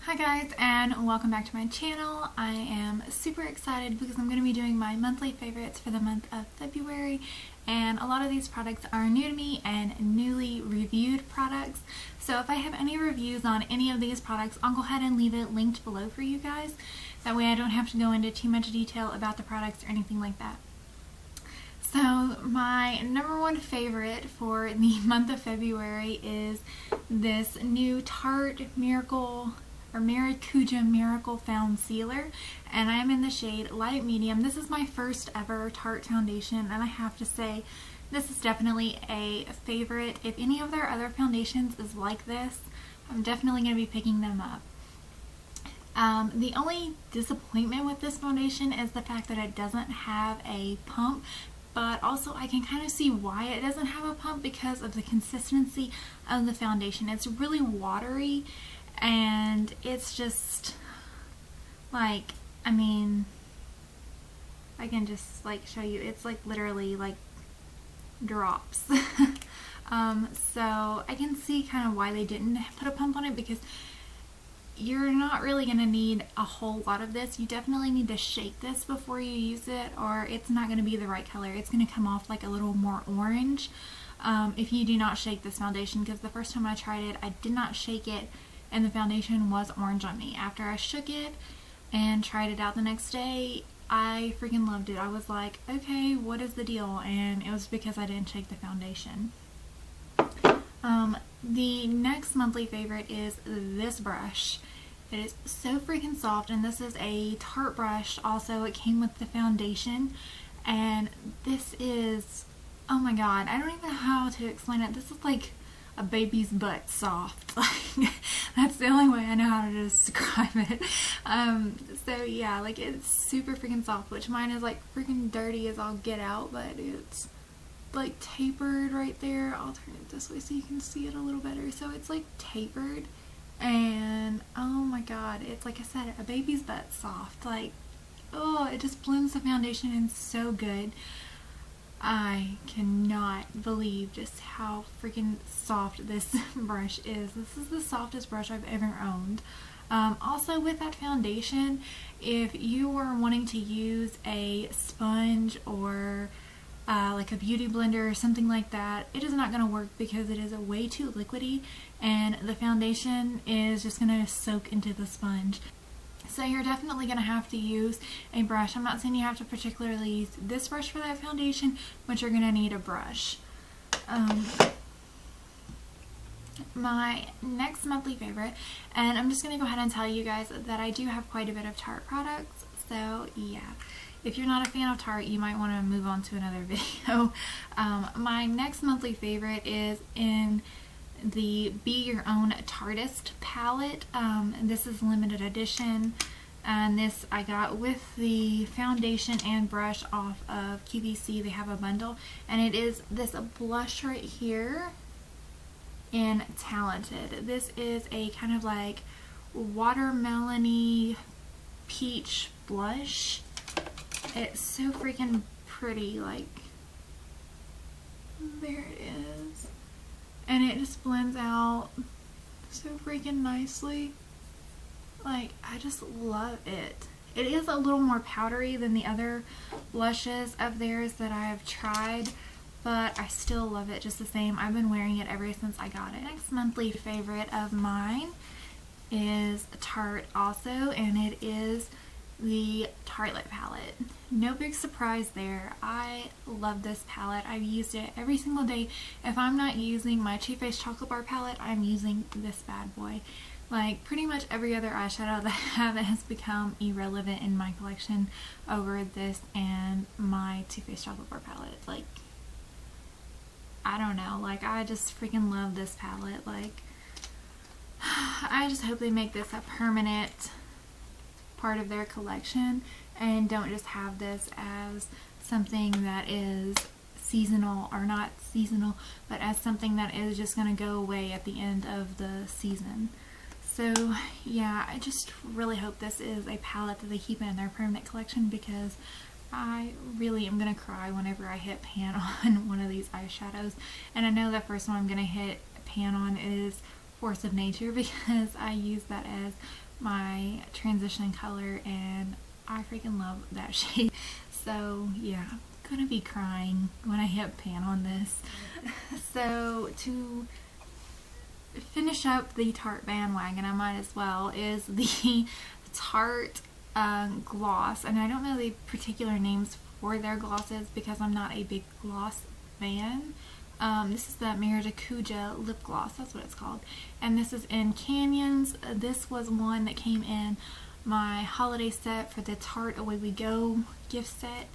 Hi guys, and welcome back to my channel. I am super excited because I'm going to be doing my monthly favorites for the month of February, and a lot of these products are new to me and newly reviewed products. So if I have any reviews on any of these products, I'll go ahead and leave it linked below for you guys. That way I don't have to go into too much detail about the products or anything like that. So my number one favorite for the month of February is this new Tarte Maracuja Miracle Found Sealer, and I am in the shade Light Medium. This is my first ever Tarte foundation, and I have to say this is definitely a favorite. If any of their other foundations is like this, I'm definitely going to be picking them up. The only disappointment with this foundation is the fact that it doesn't have a pump, but also I can kind of see why it doesn't have a pump because of the consistency of the foundation. It's really watery, and it's just like, I mean, I can just like show you, it's like literally like drops. So I can see kind of why they didn't put a pump on it, because you're not really going to need a whole lot of this. You definitely need to shake this before you use it, or it's not going to be the right color. It's going to come off like a little more orange if you do not shake this foundation, because the first time I tried it, I did not shake it and the foundation was orange on me. After I shook it and tried it out the next day, I freaking loved it. I was like, okay, what is the deal? And it was because I didn't shake the foundation. The next monthly favorite is this brush. It is so freaking soft, and this is a Tarte brush. Also, it came with the foundation, and this is, oh my god, I don't even know how to explain it. This is like a baby's butt soft. Like, that's the only way I know how to describe it. So yeah, like, it's super freaking soft, which mine is like freaking dirty as all get out, but it's like tapered right there. I'll turn it this way so you can see it a little better. So it's like tapered, and oh my god, it's like I said, a baby's butt soft. Like, oh, it just blends the foundation in so good. I cannot believe just how freaking soft this brush is. This is the softest brush I've ever owned. Also, with that foundation, if you are wanting to use a sponge or like a beauty blender or something like that, it is not going to work because it is way too liquidy, and the foundation is just going to soak into the sponge. So you're definitely going to have to use a brush. I'm not saying you have to particularly use this brush for that foundation, but you're going to need a brush. My next monthly favorite, and I'm just going to go ahead and tell you guys that I do have quite a bit of Tarte products, so yeah. If you're not a fan of Tarte, you might want to move on to another video. My next monthly favorite is in the Be Your Own Tartist palette. This is limited edition, and this I got with the foundation and brush off of QVC. They have a bundle, and it is this blush right here in Talented. This is a kind of like watermelon-y peach blush. It's so freaking pretty, like, there it is, and it just blends out so freaking nicely. Like, I just love it. It is a little more powdery than the other blushes of theirs that I have tried, but I still love it just the same. I've been wearing it ever since I got it. Next monthly favorite of mine is Tarte also, and it is the Tartelette palette. No big surprise there. I love this palette. I've used it every single day. If I'm not using my Too Faced Chocolate Bar palette, I'm using this bad boy. Like, pretty much every other eyeshadow that I have has become irrelevant in my collection over this and my Too Faced Chocolate Bar palette. Like, I don't know. Like, I just freaking love this palette. Like, I just hope they make this a permanent part of their collection and don't just have this as something that is seasonal, or not seasonal, but as something that is just going to go away at the end of the season. So yeah, I just really hope this is a palette that they keep in their permanent collection, because I really am going to cry whenever I hit pan on one of these eyeshadows. And I know the first one I'm going to hit pan on is Force of Nature because I use that as my transition color and I freaking love that shade. So yeah, I'm gonna be crying when I hit pan on this. So to finish up the Tarte bandwagon, I might as well, is the Tarte gloss. And I don't know the particular names for their glosses because I'm not a big gloss fan. This is the Maracuja lip gloss, that's what it's called. And this is in Canyons. This was one that came in my holiday set for the Tarte Away We Go gift set.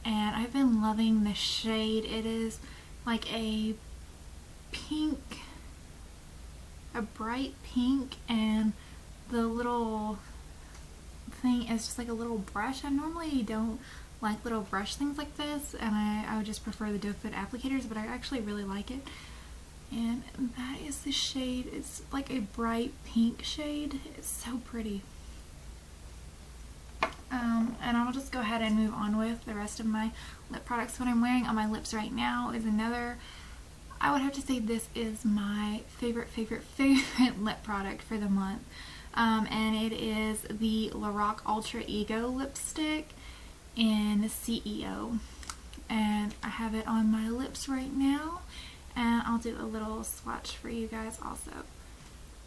And I've been loving this shade. It is like a pink, a bright pink, and the little thing is just like a little brush. I normally don't like little brush things like this, and I would just prefer the doe foot applicators, but I actually really like it. And that is the shade. It's like a bright pink shade. It's so pretty. And I'll just go ahead and move on with the rest of my lip products. What I'm wearing on my lips right now is another, I would have to say this is my favorite lip product for the month. And it is the Lorac Ultra Ego lipstick in CEO. And I have it on my lips right now. And I'll do a little swatch for you guys also.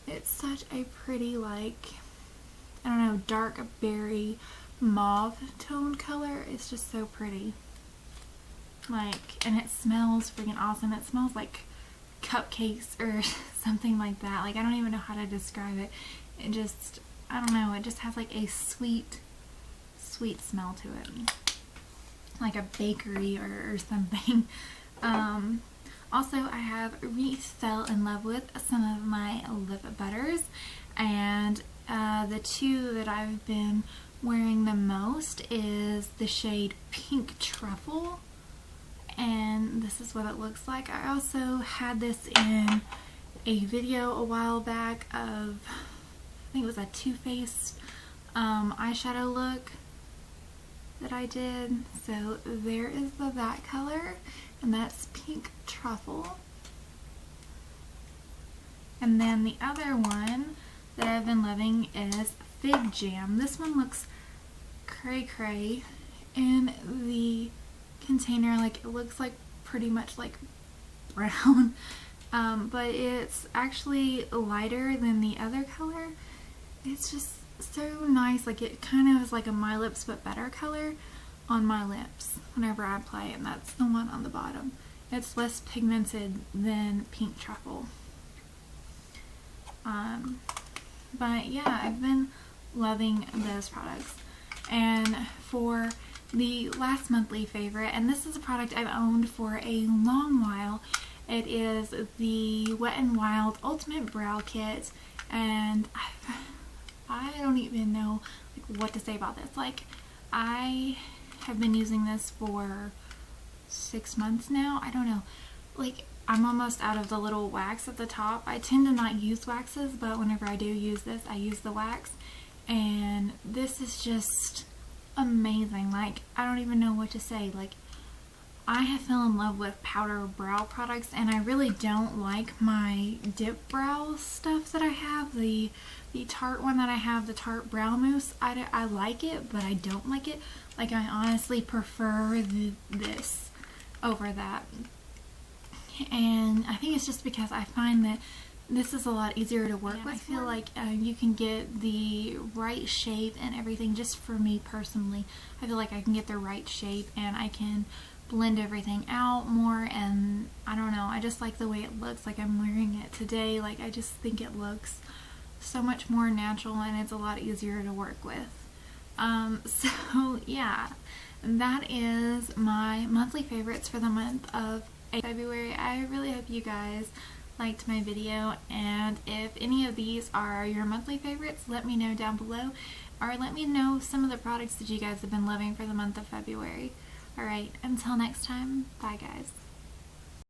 It's such a pretty, like, I don't know, dark berry mauve tone color. It's just so pretty. Like, and it smells freaking awesome. It smells like cupcakes or something like that. Like, I don't even know how to describe it. It just, I don't know, it just has like a sweet smell to it. Like a bakery or something. Also, I have fell in love with some of my lip butters, and the two that I've been wearing the most is the shade Pink Truffle, and this is what it looks like. I also had this in a video a while back of, I think it was a Too Faced eyeshadow look that I did. So there is that color, and that's Pink Truffle. And then the other one that I've been loving is Fig Jam. This one looks cray in the container. Like, it looks like pretty much like brown, but it's actually lighter than the other color. It's just so nice. Like, it kind of is like a My Lips But Better color on my lips whenever I apply it, and that's the one on the bottom. It's less pigmented than Pink Truffle. But yeah, I've been loving those products. And for the last monthly favorite, and this is a product I've owned for a long while, it is the Wet n Wild Ultimate Brow Kit, and I don't even know like what to say about this. Like, I have been using this for 6 months now. I don't know. Like, I'm almost out of the little wax at the top. I tend to not use waxes, but whenever I do use this, I use the wax. And this is just amazing. Like, I don't even know what to say. Like, I have fallen in love with powder brow products, and I really don't like my dip brow stuff that I have. The Tarte one that I have, the Tarte Brow Mousse, I like it, but I don't like it. Like, I honestly prefer this over that. And I think it's just because I find that this is a lot easier to work with. I feel like you can get the right shape and everything. Just for me personally, I feel like I can get the right shape and I can blend everything out more, and I don't know, I just like the way it looks. Like, I'm wearing it today, like, I just think it looks so much more natural and it's a lot easier to work with. So yeah, that is my monthly favorites for the month of February. I really hope you guys liked my video, and if any of these are your monthly favorites, let me know down below, or let me know some of the products that you guys have been loving for the month of February. Alright, until next time, bye guys.